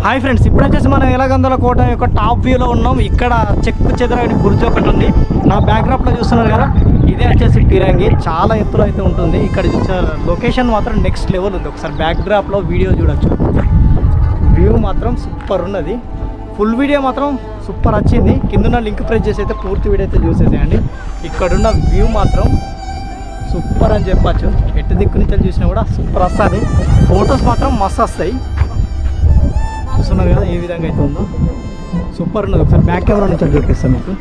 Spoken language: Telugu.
హాయ్ ఫ్రెండ్స్, ఇప్పుడు వచ్చేసి మనం ఎలగందుల కోట యొక్క టాప్ వ్యూలో ఉన్నాం. ఇక్కడ చెక్కు చెదరని బుర్జ్ ఒకటి ఉంది. నా బ్యాక్డ్రాప్లో చూస్తున్నారు కదా, ఇదే వచ్చేసి పిరంగి. చాలా ఎత్తులో అయితే ఉంటుంది. ఇక్కడ లొకేషన్ మాత్రం నెక్స్ట్ లెవెల్ ఉంది. ఒకసారి బ్యాక్డ్రాప్లో వీడియో చూడొచ్చు. వ్యూ మాత్రం సూపర్ ఉన్నది. ఫుల్ వీడియో మాత్రం సూపర్ వచ్చింది. కింద లింక్ ప్రెస్ చేసి అయితే పూర్తి వీడియో అయితే చూసేసేయండి. ఇక్కడున్న వ్యూ మాత్రం సూపర్ అని చెప్పచ్చు. ఎటు దిక్కు నుంచి చూసినా కూడా సూపర్ వస్తుంది. ఫొటోస్ మాత్రం మస్తు వస్తాయి. చూస్తున్నారు కదా ఏ విధంగా అయితే ఉందో, సూపర్ ఉన్నది. ఒకసారి బ్యాక్ కెమెరా నుంచి చూపిస్తాను మీకు.